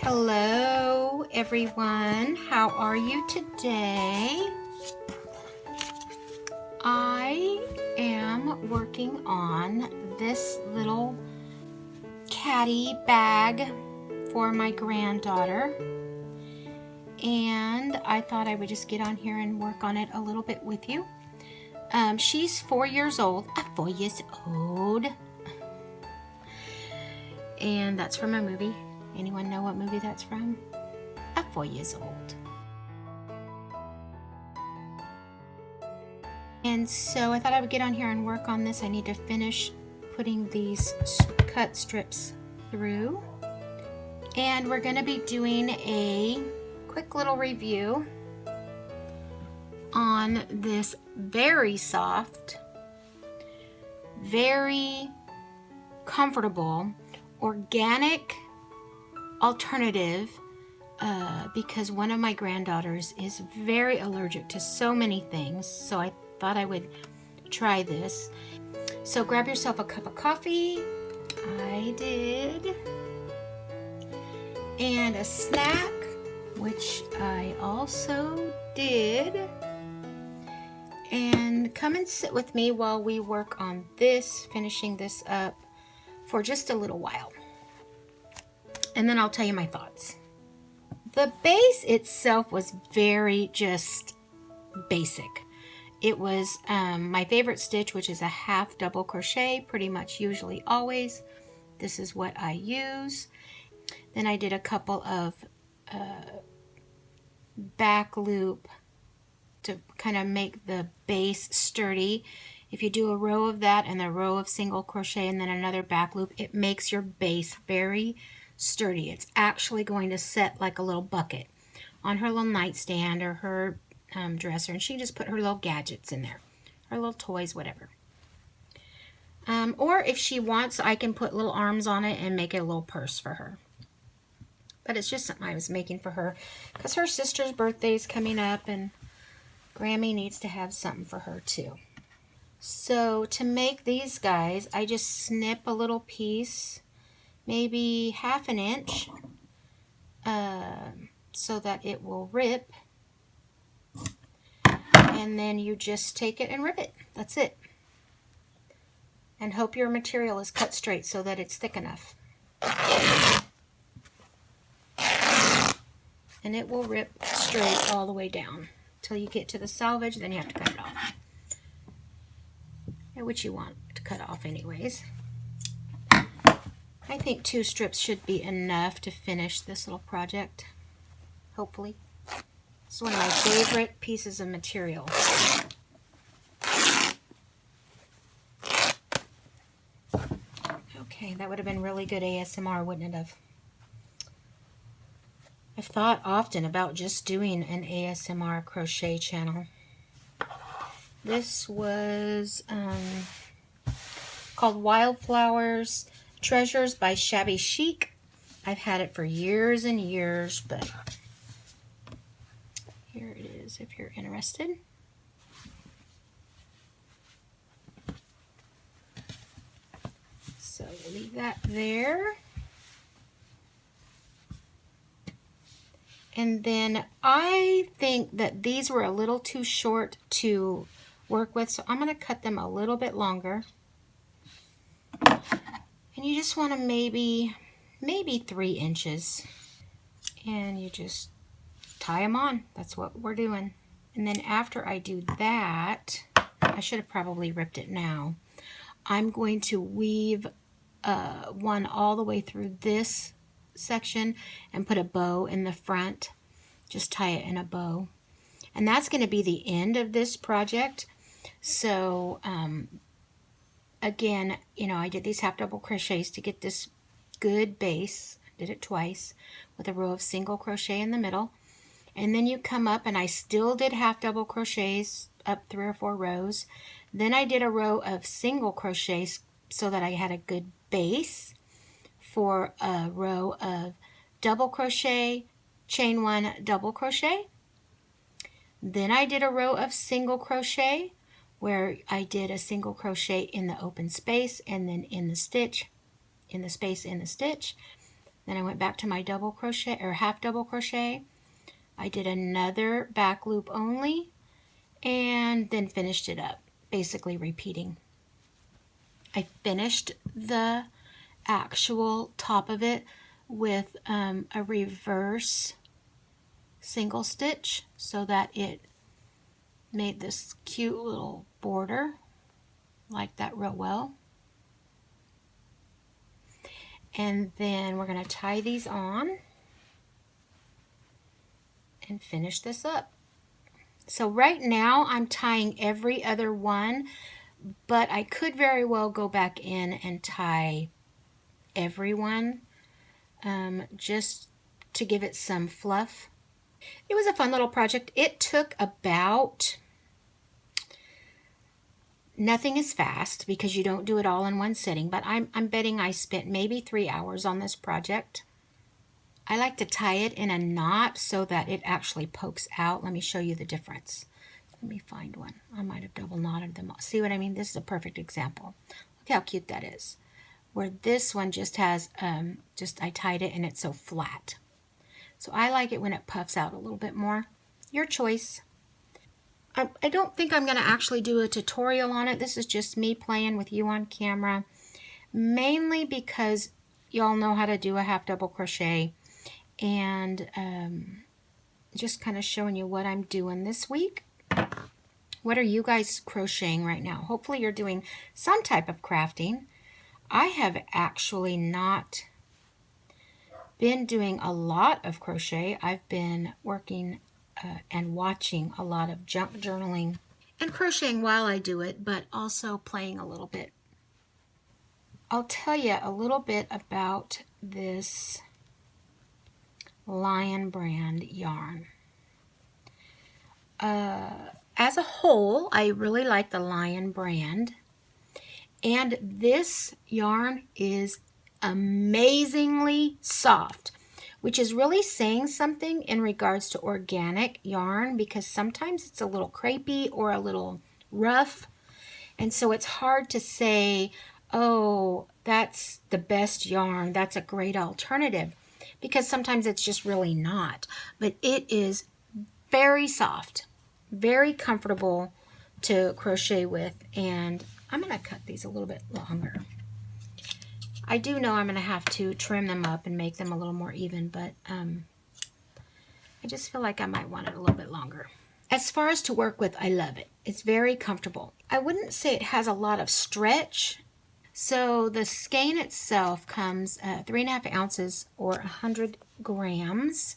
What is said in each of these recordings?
Hello everyone, how are you today? I am working on this little caddy bag for my granddaughter, and I thought I would just get on here and work on it a little bit with you. She's 4 years old, and that's from a movie. Anyone know what movie that's from? 4 years old. And so I thought I would get on here and work on this. I need to finish putting these cut strips through. And we're going to be doing a quick little review on this very soft, very comfortable, organic alternative because one of my granddaughters is very allergic to so many things, so I thought I would try this. So grab yourself a cup of coffee, I did, and a snack, which I also did, and come and sit with me while we work on this, finishing this up for just a little while. And then I'll tell you my thoughts. The base itself was very just basic. It was my favorite stitch, which is a half double crochet, pretty much usually always. This is what I use. Then I did a couple of back loop to kind of make the base sturdy. If you do a row of that and a row of single crochet and then another back loop, it makes your base very sturdy. It's actually going to set like a little bucket on her little nightstand or her dresser, and she can just put her little gadgets in there, her little toys, whatever. Or if she wants, I can put little arms on it and make it a little purse for her. But it's just something I was making for her because her sister's birthday is coming up and Grammy needs to have something for her too. So to make these guys, I just snip a little piece, maybe 1/2 inch, so that it will rip, and then you just take it and rip it. That's it. And hope your material is cut straight so that it's thick enough. And it will rip straight all the way down till you get to the selvage, then you have to cut it off. Which you want to cut off anyways. I think 2 strips should be enough to finish this little project, hopefully. It's one of my favorite pieces of material. Okay, that would have been really good ASMR, wouldn't it have? I've thought often about just doing an ASMR crochet channel. This was called Wildflowers Treasures by Shabby Chic. I've had it for years and years, but here it is if you're interested. So we'll leave that there. And then I think that these were a little too short to work with, so I'm going to cut them a little bit longer. And you just want to maybe 3 inches, and you just tie them on. That's what we're doing. And then after I do that, I should have probably ripped it now. I'm going to weave one all the way through this section and put a bow in the front. Just tie it in a bow. And that's going to be the end of this project. So again, you know, I did these half double crochets to get this good base. Did it twice with a row of single crochet in the middle. And then you come up, and I still did half double crochets up 3 or 4 rows. Then I did a row of single crochets so that I had a good base for a row of double crochet, chain 1, double crochet. Then I did a row of single crochet where I did a single crochet in the open space and then in the stitch, in the space in the stitch. Then I went back to my double crochet or half double crochet. I did another back loop only and then finished it up, basically repeating. I finished the actual top of it with a reverse single stitch so that it made this cute little border. Like that real well. And then we're going to tie these on and finish this up. So right now I'm tying every other one, but I could very well go back in and tie every one just to give it some fluff. It was a fun little project. It took about, nothing is fast because you don't do it all in one sitting, but I'm betting I spent maybe 3 hours on this project. I like to tie it in a knot so that it actually pokes out. Let me show you the difference. Let me find one. I might have double knotted them all. See what I mean? This is a perfect example. Look how cute that is. Where this one just has, I tied it and it's so flat. So I like it when it puffs out a little bit more. Your choice. I don't think I'm going to actually do a tutorial on it. This is just me playing with you on camera. Mainly because y'all know how to do a half double crochet. And just kind of showing you what I'm doing this week. What are you guys crocheting right now? Hopefully you're doing some type of crafting. I have actually not been doing a lot of crochet. I've been working and watching a lot of junk journaling and crocheting while I do it, but also playing a little bit. I'll tell you a little bit about this Lion brand yarn. As a whole, I really like the Lion brand, and this yarn is amazingly soft, which is really saying something in regards to organic yarn, because sometimes it's a little crepey or a little rough, and so it's hard to say, oh, that's the best yarn, that's a great alternative, because sometimes it's just really not. But it is very soft, very comfortable to crochet with, and I'm going to cut these a little bit longer. I do know I'm going to have to trim them up and make them a little more even, but I just feel like I might want it a little bit longer. As far as to work with, I love it. It's very comfortable. I wouldn't say it has a lot of stretch. So the skein itself comes 3.5 ounces or 100 grams.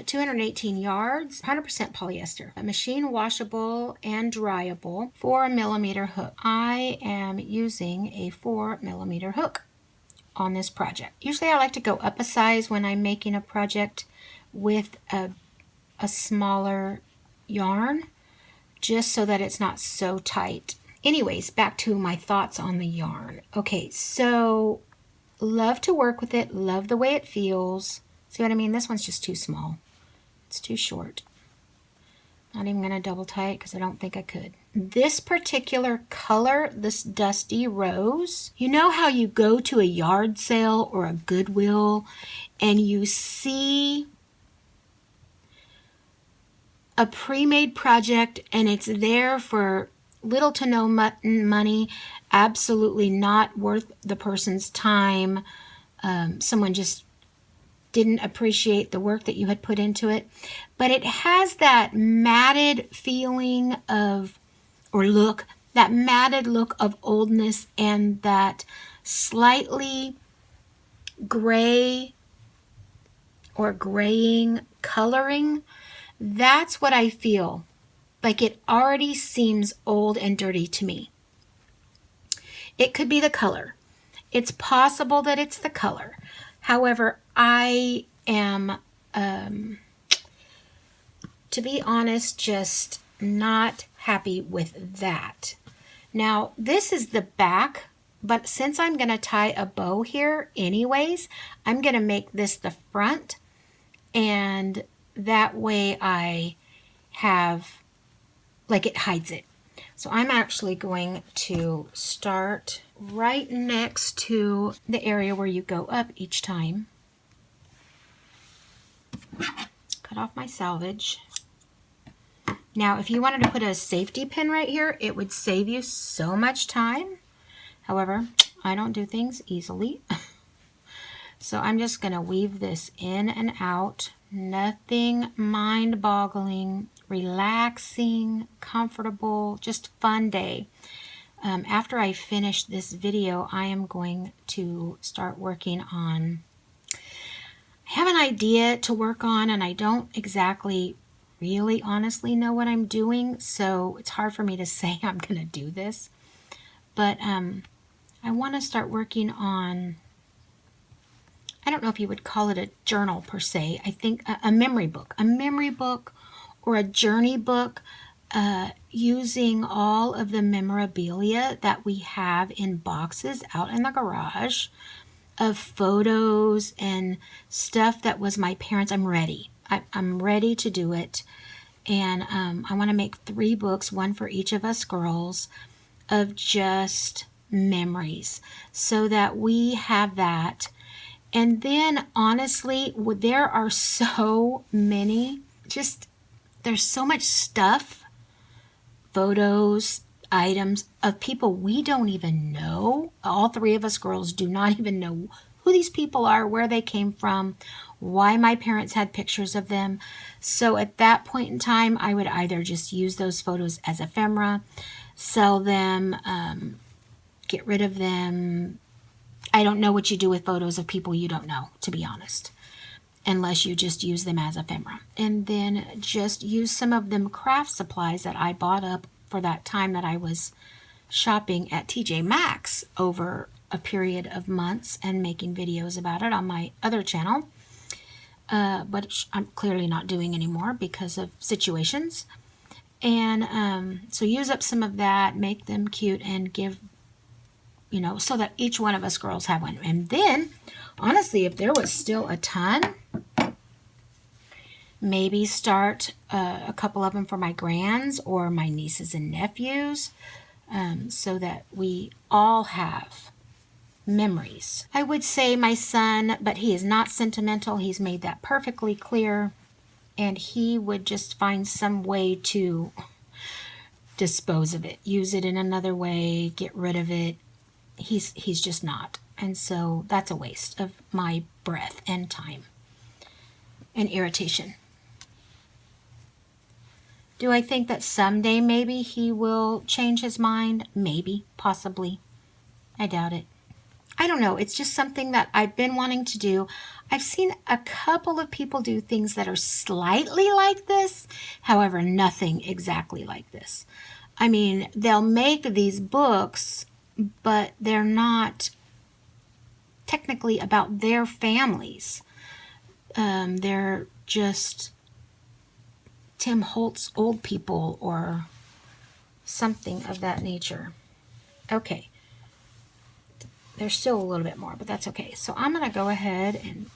218 yards, 100% polyester, a machine washable and dryable 4mm hook. I am using a 4mm hook on this project. Usually I like to go up a size when I'm making a project with a smaller yarn, just so that it's not so tight. Anyways, back to my thoughts on the yarn. Okay, so love to work with it, love the way it feels. See what I mean? This one's just too small. It's too short. Not even going to double tie it because I don't think I could. This particular color, this dusty rose, you know how you go to a yard sale or a Goodwill and you see a pre-made project and it's there for little to no money, absolutely not worth the person's time. Someone just didn't appreciate the work that you had put into it, but it has that matted feeling of, or look, that matted look of oldness and that slightly gray or graying coloring. That's what I feel. Like it already seems old and dirty to me. It could be the color. It's possible that it's the color. However, I am, to be honest, just not happy with that. Now, this is the back, but since I'm going to tie a bow here anyways, I'm going to make this the front, and that way I have, like, it hides it. So I'm actually going to start right next to the area where you go up each time. Cut off my salvage. Now, if you wanted to put a safety pin right here, it would save you so much time. However, I don't do things easily. So I'm just going to weave this in and out. Nothing mind-boggling, relaxing, comfortable, just fun day. After I finish this video, I am going to start working on, I have an idea to work on, and I don't exactly really honestly know what I'm doing, so it's hard for me to say I'm going to do this. But I want to start working on, I don't know if you would call it a journal per se. I think a memory book or a journey book, using all of the memorabilia that we have in boxes out in the garage of photos and stuff that was my parents'. I'm ready. I'm ready to do it. And I want to make 3 books, one for each of us girls, of just memories so that we have that. And then honestly, there are so many, there's so much stuff, photos, items of people we don't even know. All 3 of us girls do not even know who these people are, where they came from, why my parents had pictures of them. So at that point in time, I would either just use those photos as ephemera, sell them, get rid of them. I don't know what you do with photos of people you don't know, to be honest, unless you just use them as ephemera. And then just use some of them craft supplies that I bought up for that time that I was shopping at TJ Maxx over a period of months and making videos about it on my other channel, but I'm clearly not doing anymore because of situations. And so use up some of that, make them cute, and give, so that each one of us girls have one. And then, honestly, if there was still a ton, maybe start a couple of them for my grands or my nieces and nephews, so that we all have memories. I would say my son, but he is not sentimental. He's made that perfectly clear, and he would just find some way to dispose of it, use it in another way, get rid of it. He's just not. And so that's a waste of my breath and time and irritation. Do I think that someday maybe he will change his mind? Maybe, possibly. I doubt it. I don't know. It's just something that I've been wanting to do. I've seen a couple of people do things that are slightly like this. However, nothing exactly like this. I mean, they'll make these books, but they're not technically about their families. They're just Tim Holtz old people or something of that nature. Okay. There's still a little bit more, but that's okay. So I'm going to go ahead and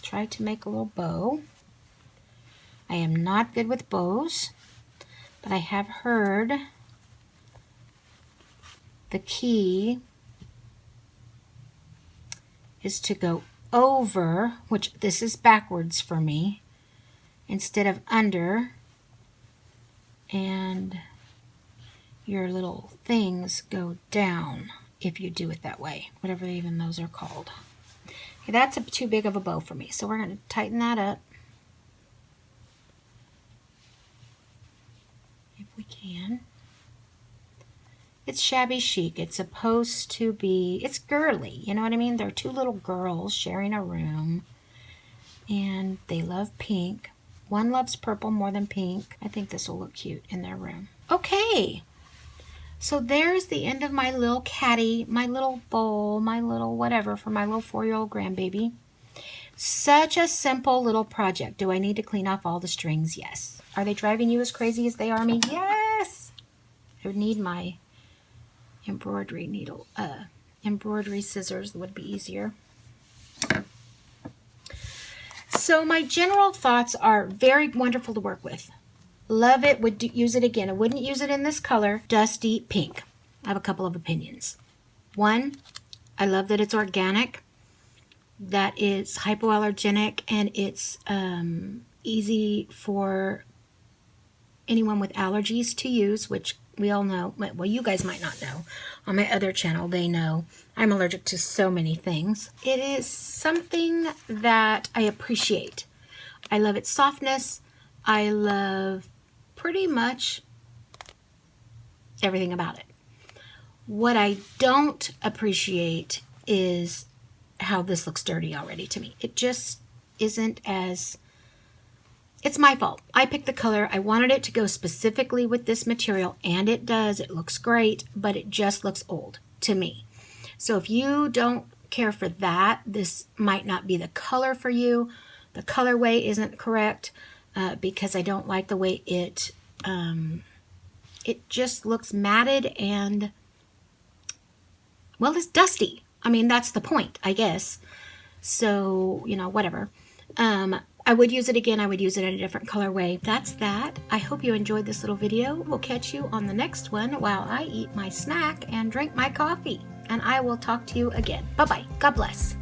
try to make a little bow. I am not good with bows, but I have heard the key is to go over, which this is backwards for me, instead of under, and your little things go down if you do it that way, whatever even those are called. Okay, that's too big of a bow for me, so we're going to tighten that up if we can. It's shabby chic. It's supposed to be, it's girly, you know what I mean? They're 2 little girls sharing a room, and they love pink. One loves purple more than pink. I think this will look cute in their room. Okay. So there's the end of my little caddy, my little bowl, my little whatever for my little 4-year-old grandbaby. Such a simple little project. Do I need to clean off all the strings? Yes. Are they driving you as crazy as they are me? Yes. I would need my embroidery needle, embroidery scissors would be easier. So my general thoughts are very wonderful to work with. Love it, would use it again. I wouldn't use it in this color, dusty pink. I have a couple of opinions. One, I love that it's organic. that is hypoallergenic, and it's easy for anyone with allergies to use, which we all know. Well, you guys might not know. On my other channel, they know I'm allergic to so many things. It is something that I appreciate. I love its softness. I love pretty much everything about it. What I don't appreciate is how this looks dirty already to me. It just isn't as... It's my fault. I picked the color. I wanted it to go specifically with this material, and it does. It looks great, but it just looks old to me. So if you don't care for that, this might not be the color for you. The colorway isn't correct because I don't like the way it just looks matted and, well, it's dusty. I mean, that's the point, I guess. So, you know, whatever. I would use it again. I would use it in a different colorway. That's that. I hope you enjoyed this little video. We'll catch you on the next one while I eat my snack and drink my coffee. And I will talk to you again. Bye-bye. God bless.